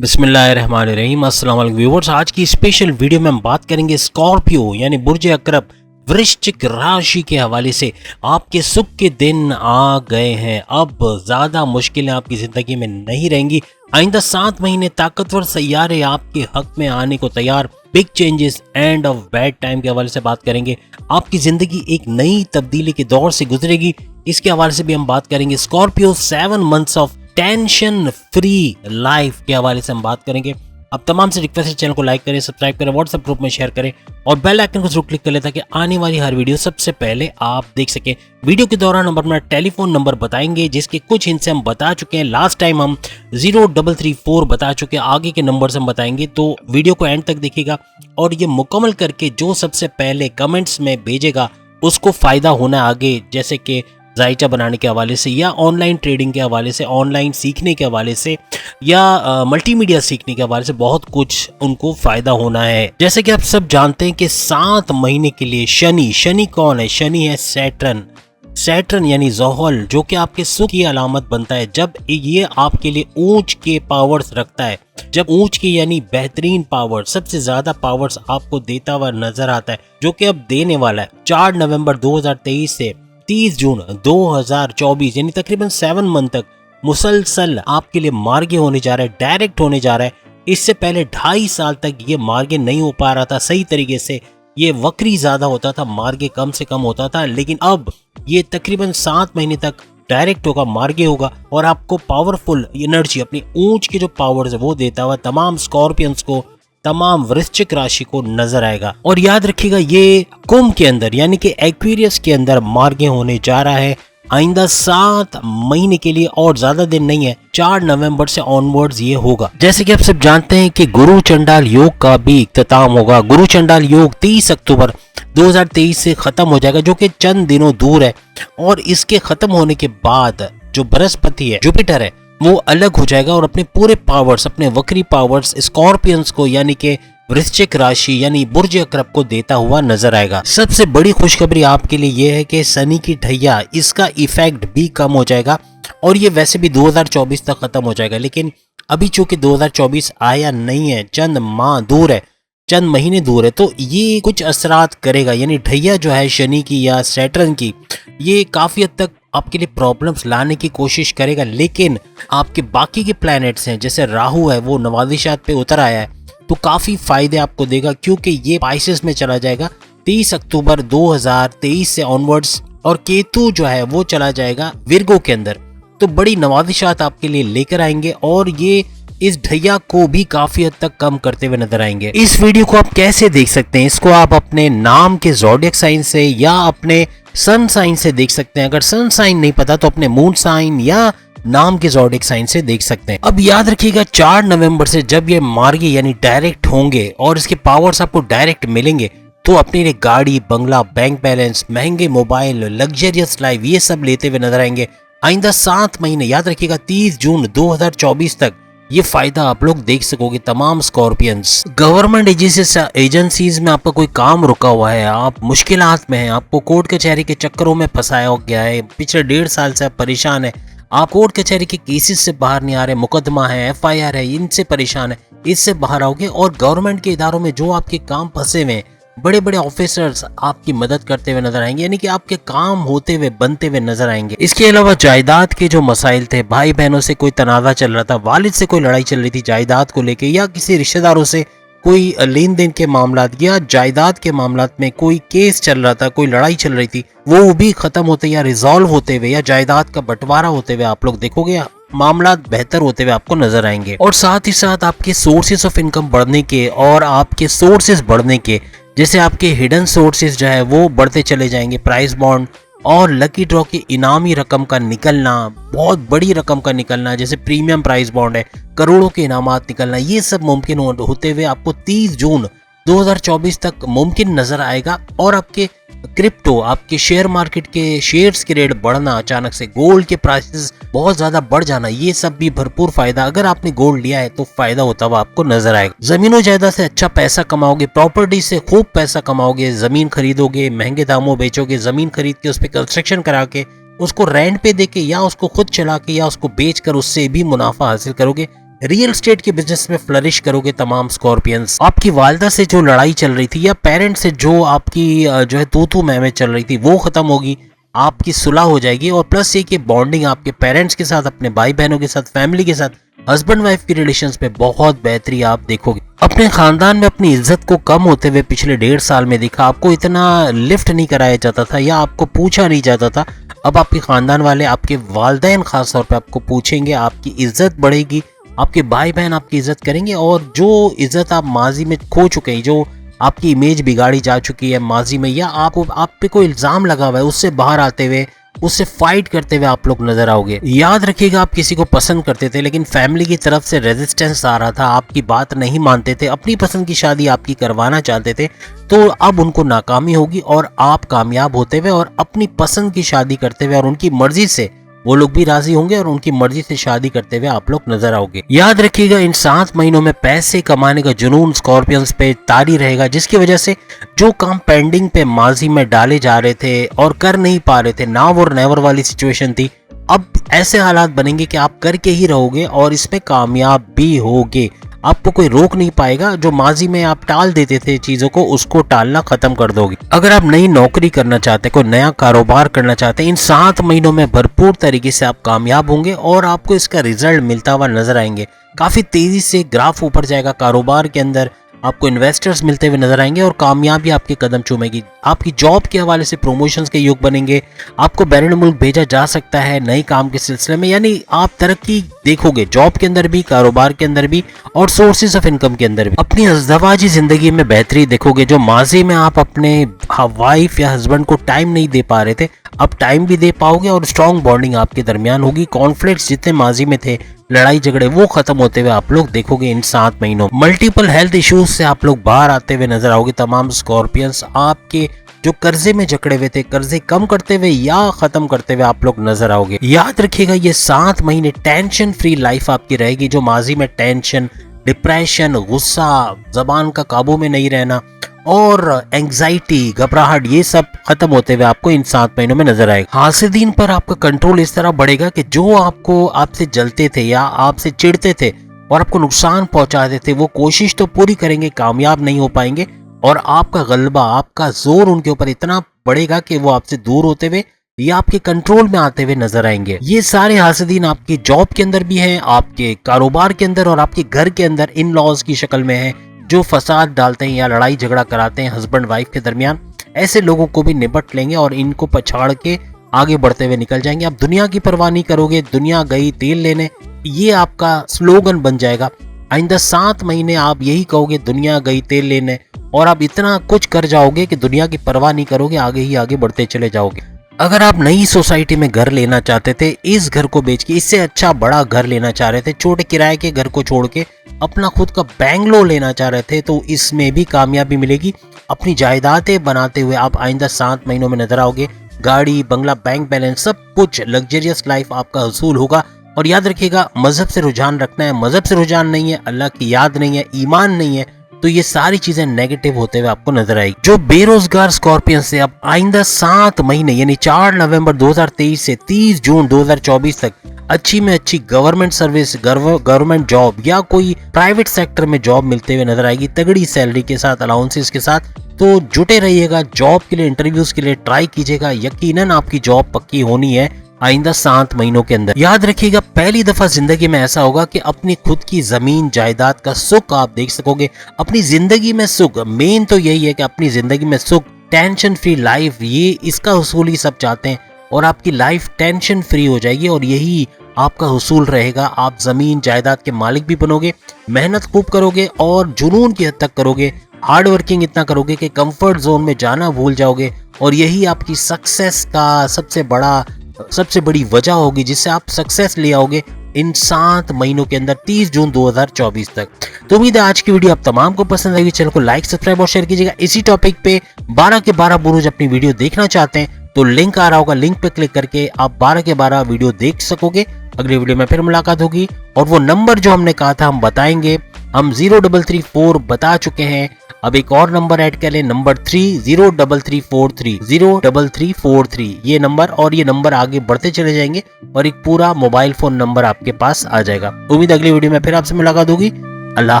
बिस्मिल्लाहिर्रहमानिर्रहीम। अस्सलाम वालेकुम व्यूअर्स, आज की स्पेशल वीडियो में हम बात करेंगे स्कॉर्पियो यानी बुर्ज अकरब वृश्चिक राशि के हवाले से। आपके सुख के दिन आ गए हैं, अब ज़्यादा मुश्किलें आपकी ज़िंदगी में नहीं रहेंगी। आइंदा 7 महीने ताकतवर सैयारे आपके हक में आने को तैयार। Big changes, end of bad time के हवाले से बात करेंगे। आपकी ज़िंदगी एक नई तब्दीली के दौर से गुजरेगी, इसके हवाले से भी हम बात करेंगे। Scorpio 7 months of tension free life के हवाले से हम बात करेंगे। अब तमाम से रिक्वेस्ट है, चैनल को लाइक करें, सब्सक्राइब करें, व्हाट्सएप ग्रुप में शेयर करें और बेल आइकन को जरूर क्लिक कर लें ताकि आने वाली हर वीडियो सबसे पहले आप देख सकें। वीडियो के दौरान हम अपना टेलीफोन नंबर बताएंगे, जिसके कुछ हिंट से हम बता चुके हैं। लास्ट टाइम हम 0334 बता चुके हैं, आगे के नंबर से हम बताएंगे, तो वीडियो को एंड तक देखिएगा और ये मुकम्मल करके जो सबसे पहले कमेंट्स में भेजेगा उसको फ़ायदा होना आगे, जैसे कि जायचा बनाने के हवाले से या ऑनलाइन ट्रेडिंग के हवाले से, ऑनलाइन सीखने के हवाले से या मल्टीमीडिया सीखने के हवाले से बहुत कुछ उनको फ़ायदा होना है। जैसे कि आप सब जानते हैं कि 7 महीने के लिए शनि कौन है? शनि है सैटर्न यानी ज़ोहल, जो कि आपके सुख की अलामत बनता है। जब ये आपके लिए ऊंच के पावर्स रखता है, जब ऊंच के यानी बेहतरीन पावर, सबसे ज्यादा पावर्स आपको देता हुआ नजर आता है, जो कि अब देने वाला है 4 नवंबर 2023 से 30 जून 2024 यानी तकरीबन 7 मंथ तक मुसलसल आपके लिए मार्गे होने जा रहा है, डायरेक्ट होने जा रहा है। इससे पहले 2.5 साल तक ये मार्गे नहीं हो पा रहा था सही तरीके से, ये वक्री ज्यादा होता था, मार्गे कम से कम होता था, लेकिन अब ये तकरीबन 7 महीने तक डायरेक्ट होगा, मार्गे होगा और आपको पावरफुल एनर्जी, अपनी ऊंच के जो पावर्स है वो देता हुआ तमाम स्कॉर्पियंस को, तमाम वृश्चिक राशि को नजर आएगा। और याद रखिएगा, ये कुंभ के अंदर यानी कि एक्वेरियस के अंदर मार्गे होने जा रहा है आइंदा 7 महीने के लिए, और ज्यादा दिन नहीं है, 4 नवंबर से ऑनवर्ड्स ये होगा। जैसे कि आप सब जानते हैं कि गुरु चंडाल योग का भी इख्तिताम होगा। गुरु चंडाल योग 30 अक्टूबर 2023 से खत्म हो जाएगा, जो कि चंद दिनों दूर है। और इसके खत्म होने के बाद जो बृहस्पति है, जुपिटर है, वो अलग हो जाएगा और अपने पूरे पावर्स, अपने वक्री पावर्स स्कॉर्पियंस को यानी कि वृश्चिक राशि यानी बुर्ज अकरब को देता हुआ नजर आएगा। सबसे बड़ी खुशखबरी आपके लिए यह है कि शनि की ढैया, इसका इफेक्ट भी कम हो जाएगा और ये वैसे भी 2024 तक खत्म हो जाएगा, लेकिन अभी चूंकि 2024 आया नहीं है, चंद माह दूर है, चंद महीने दूर है, तो ये कुछ असरात करेगा। यानी ढैया जो है शनि की या सैटर्न की, ये काफी हद तक आपके लिए प्रॉब्लम्स लाने की कोशिश करेगा, लेकिन आपके बाकी के प्लैनेट्स हैं, जैसे राहु है वो नवादिशात पे उतर आया है, तो काफी फायदे आपको देगा, क्योंकि ये पाइसेस में चला जाएगा 30 अक्टूबर 2023 से ऑनवर्ड्स, और केतु जो है वो चला जाएगा विर्गो के अंदर। तो बड़ी नवादिशात आपके लिए लेकर आएंगे और ये इस ढैया को भी काफी हद तक कम करते हुए नजर आएंगे। इस वीडियो को आप कैसे देख सकते हैं? इसको आप अपने नाम के ज़ोडिएक साइन से या अपने सन साइन से देख सकते हैं। अगर सन साइन नहीं पता तो अपने मून साइन या नाम के ज़ोडिएक साइन से देख सकते हैं। अब याद रखिएगा, 4 नवंबर से जब ये मार्गे यानी डायरेक्ट होंगे और इसके पावर्स आपको डायरेक्ट मिलेंगे, तो अपने लिए गाड़ी, बंगला, बैंक बैलेंस, महंगे मोबाइल, लग्जरियस लाइफ, ये सब लेते हुए नजर आएंगे आइंदा 7 महीने। याद रखिएगा 30 जून 2024 तक ये फायदा आप लोग देख सकोगे तमाम स्कॉर्पियंस। गवर्नमेंट एजेंसीज में आपका कोई काम रुका हुआ है, आप मुश्किलात में हैं, आपको कोर्ट कचहरी के चक्करों में फंसाया गया है, पिछले 1.5 साल से आप परेशान है, आप कोर्ट कचहरी के केसेस से बाहर नहीं आ रहे, मुकदमा है, FIR है, इनसे परेशान है, इससे बाहर आओगे। और गवर्नमेंट के इदारों में जो आपके काम फंसे हुए हैं, बड़े बड़े ऑफिसर्स आपकी मदद करते हुए नजर आएंगे, यानी कि आपके काम होते हुए, बनते हुए नजर आएंगे। इसके अलावा जायदाद के जो मसाइल थे, भाई बहनों से कोई तनाज़ा चल रहा था, वालिद से कोई लड़ाई चल रही थी जायदाद को लेके, या किसी रिश्तेदारों से कोई लेन देन के मामलात या जायदाद के मामलात में कोई केस चल रहा था, कोई लड़ाई चल रही थी, वो भी खत्म होते या रिजॉल्व होते हुए या जायदाद का बंटवारा होते हुए आप लोग देखोगे, मामला बेहतर होते हुए आपको नजर आएंगे। और साथ ही साथ आपके सोर्सेस ऑफ इनकम बढ़ने के और आपके सोर्सेस बढ़ने के, जैसे आपके हिडन सोर्सेज जो है वो बढ़ते चले जाएंगे। प्राइस बॉन्ड और लकी ड्रॉ की इनामी रकम का निकलना, बहुत बड़ी रकम का निकलना, जैसे प्रीमियम प्राइस बॉन्ड है, करोड़ों के इनामात निकलना, ये सब मुमकिन होते हुए आपको 30 जून 2024 तक मुमकिन नजर आएगा। और आपके क्रिप्टो, आपके शेयर मार्केट के शेयर्स के रेट बढ़ना, अचानक से गोल्ड के प्राइसेस बहुत ज्यादा बढ़ जाना, ये सब भी भरपूर फायदा, अगर आपने गोल्ड लिया है तो फायदा होता हुआ आपको नजर आएगा। जमीनों जायदाद से अच्छा पैसा कमाओगे, प्रॉपर्टी से खूब पैसा कमाओगे, जमीन खरीदोगे, महंगे दामों बेचोगे, जमीन खरीद के उस पर कंस्ट्रक्शन करा के उसको रेंट पे देके या उसको खुद चला के या उसको बेच कर उससे भी मुनाफा हासिल करोगे। रियल एस्टेट के बिजनेस में फ्लरिश करोगे तमाम स्कॉर्पियंस। आपकी वालदा से जो लड़ाई चल रही थी या पेरेंट्स से जो आपकी जो है तू मैं चल रही थी वो खत्म होगी, आपकी सुलह हो जाएगी। और प्लस ये कि बॉन्डिंग आपके पेरेंट्स के साथ, अपने भाई बहनों के साथ, फैमिली के साथ, हस्बैंड वाइफ की रिलेशंस पे बहुत बेहतरी आप देखोगे। अपने खानदान में अपनी इज्जत को कम होते हुए पिछले 1.5 साल में देखा। आपको इतना लिफ्ट नहीं कराया जाता था या आपको पूछा नहीं जाता था। अब आपके खानदान वाले, आपके वालिदैन खास तौर पे आपको पूछेंगे, आपकी इज्जत बढ़ेगी, आपके भाई बहन आपकी इज्जत करेंगे। और जो इज्जत आप माजी में खो चुके हैं, जो आपकी इमेज बिगाड़ी जा चुकी है माजी में, या आपको आप पे कोई इल्जाम लगा हुआ है, उससे बाहर आते हुए, उससे फाइट करते हुए आप लोग नजर आओगे। याद रखिएगा, आप किसी को पसंद करते थे लेकिन फैमिली की तरफ से रेजिस्टेंस आ रहा था, आपकी बात नहीं मानते थे, अपनी पसंद की शादी आपकी करवाना चाहते थे, तो अब उनको नाकामी होगी और आप कामयाब होते हुए और अपनी पसंद की शादी करते हुए और उनकी मर्जी से वो लोग भी राजी होंगे और उनकी मर्जी से शादी करते हुए आप लोग नजर आओगे। याद रखिएगा, इन 7 महीनों में पैसे कमाने का जुनून स्कॉर्पियंस पे तारी रहेगा, जिसकी वजह से जो काम पेंडिंग पे माजी में डाले जा रहे थे और कर नहीं पा रहे थे, नाव और नेवर वाली सिचुएशन थी, अब ऐसे हालात बनेंगे कि आप करके ही रहोगे और इसमें कामयाब भी होगे। आपको कोई रोक नहीं पाएगा। जो माजी में आप टाल देते थे चीजों को, उसको टालना खत्म कर दोगे। अगर आप नई नौकरी करना चाहते, कोई नया कारोबार करना चाहते, इन 7 महीनों में भरपूर तरीके से आप कामयाब होंगे और आपको इसका रिजल्ट मिलता हुआ नजर आएंगे। काफी तेजी से ग्राफ ऊपर जाएगा कारोबार के अंदर, आपको इन्वेस्टर्स मिलते हुए नजर आएंगे और कामयाबी आपके कदम चूमेगी। आपकी जॉब के हवाले से प्रमोशंस के योग बनेंगे, आपको बैरून मुल्क भेजा जा सकता है नए काम के सिलसिले में, यानी आप तरक्की देखोगे जॉब के अंदर भी, कारोबार के अंदर भी और सोर्सेज ऑफ इनकम के अंदर भी। अपनी अज़दवाजी जिंदगी में बेहतरी देखोगे। जो माजी में आप अपने वाइफ या हस्बैंड को टाइम नहीं दे पा रहे थे, अब टाइम भी दे पाओगे और स्ट्रॉन्ग बॉन्डिंग आपके दरमियान होगी। कॉन्फ्लिक्ट्स जितने माजी में थे, लड़ाई झगड़े, वो खत्म होते हुए आप लोग देखोगे इन 7 महीनों। मल्टीपल हेल्थ इश्यूज से आप लोग बाहर आते हुए नजर आओगे। तमाम स्कॉर्पियंस आपके जो कर्जे में जकड़े हुए थे, कर्जे कम करते हुए या खत्म करते हुए आप लोग नजर आओगे। याद रखिएगा, ये 7 महीने टेंशन फ्री लाइफ आपकी रहेगी। जो माजी में टेंशन, डिप्रेशन, गुस्सा, जबान का काबू में नहीं रहना और एंजाइटी, घबराहट, ये सब खत्म होते हुए आपको इन 7 महीनों में नजर आएगा। हासिदीन पर आपका कंट्रोल इस तरह बढ़ेगा कि जो आपको आपसे जलते थे या आपसे चिढ़ते थे और आपको नुकसान पहुंचाते थे, वो कोशिश तो पूरी करेंगे, कामयाब नहीं हो पाएंगे और आपका गलबा, आपका जोर उनके ऊपर इतना बढ़ेगा कि वो आपसे दूर होते हुए या आपके कंट्रोल में आते हुए नजर आएंगे। ये सारे हासिदीन आपकी जॉब के अंदर भी हैं, आपके कारोबार के अंदर और आपके घर के अंदर इन लॉज की शक्ल में है, जो फसाद डालते हैं या लड़ाई झगड़ा कराते हैं हस्बैंड वाइफ के दरमियान। ऐसे लोगों को भी निपट लेंगे और इनको पछाड़ के आगे बढ़ते हुए निकल जाएंगे। आप दुनिया की परवाह नहीं करोगे, दुनिया गई तेल लेने, ये आपका स्लोगन बन जाएगा। आइंदा 7 महीने आप यही कहोगे, दुनिया गई तेल लेने, और आप इतना कुछ कर जाओगे कि दुनिया की परवाह नहीं करोगे, आगे ही आगे बढ़ते चले जाओगे। अगर आप नई सोसाइटी में घर लेना चाहते थे, इस घर को बेच के इससे अच्छा बड़ा घर लेना चाह रहे थे, छोटे किराए के घर को छोड़ के अपना खुद का बैंगलोर लेना चाह रहे थे, तो इसमें भी कामयाबी मिलेगी। अपनी जायदादें बनाते हुए आप आइंदा 7 महीनों में नजर आओगे। गाड़ी, बंगला, बैंक बैलेंस, सब कुछ लग्जरियस लाइफ आपका हसूल होगा। और याद रखिएगा, मजहब से रुझान रखना है, मजहब से रुझान नहीं है, अल्लाह की याद नहीं है, ईमान नहीं है, तो ये सारी चीजें नेगेटिव होते हुए आपको नजर आएगी। जो बेरोजगार स्कॉर्पियन से अब आइंदा 7 महीने यानी 4 नवंबर 2023 से 30 जून 2024 तक अच्छी में अच्छी गवर्नमेंट सर्विस, गवर्नमेंट जॉब या कोई प्राइवेट सेक्टर में जॉब मिलते हुए नजर आएगी, तगड़ी सैलरी के साथ, अलाउंसेस के साथ। तो जुटे रहिएगा, जॉब के लिए, इंटरव्यूज के लिए ट्राई कीजिएगा, यकीनन आपकी जॉब पक्की होनी है आइंदा 7 महीनों के अंदर। याद रखिएगा, पहली दफा जिंदगी में ऐसा होगा कि अपनी खुद की जमीन जायदाद का सुख आप देख सकोगे। अपनी जिंदगी में सुख, मेन तो यही है कि अपनी जिंदगी में सुख, टेंशन फ्री लाइफ, ये इसका हुसूल ही सब चाहते हैं और आपकी लाइफ टेंशन फ्री हो जाएगी और यही आपका हुसूल रहेगा। आप जमीन जायदाद के मालिक भी बनोगे, मेहनत खूब करोगे और जुनून की हद तक करोगे, हार्ड वर्किंग इतना करोगे कि कंफर्ट जोन में जाना भूल जाओगे और यही आपकी सक्सेस का सबसे बड़ी वजह होगी, जिससे आप सक्सेस ले आओगे इन 7 महीनों के अंदर 30 जून 2024 तक। तो उम्मीद है आज की वीडियो आप तमाम को पसंद आएगी। चैनल को लाइक, सब्सक्राइब और शेयर कीजिएगा। इसी टॉपिक पे 12 के 12 बुरुज अपनी वीडियो देखना चाहते हैं तो लिंक आ रहा होगा, लिंक पे क्लिक करके आप 12 के 12 वीडियो देख सकोगे। अगली वीडियो में फिर मुलाकात होगी और वो नंबर जो हमने कहा था हम बताएंगे। हम 0334 बता चुके हैं, अब एक और नंबर ऐड कर लें, नंबर 303343 ये नंबर, और ये नंबर आगे बढ़ते चले जाएंगे और एक पूरा मोबाइल फोन नंबर आपके पास आ जाएगा। उम्मीद अगली वीडियो में फिर आपसे मुलाकात होगी। अल्लाह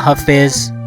हाफिज।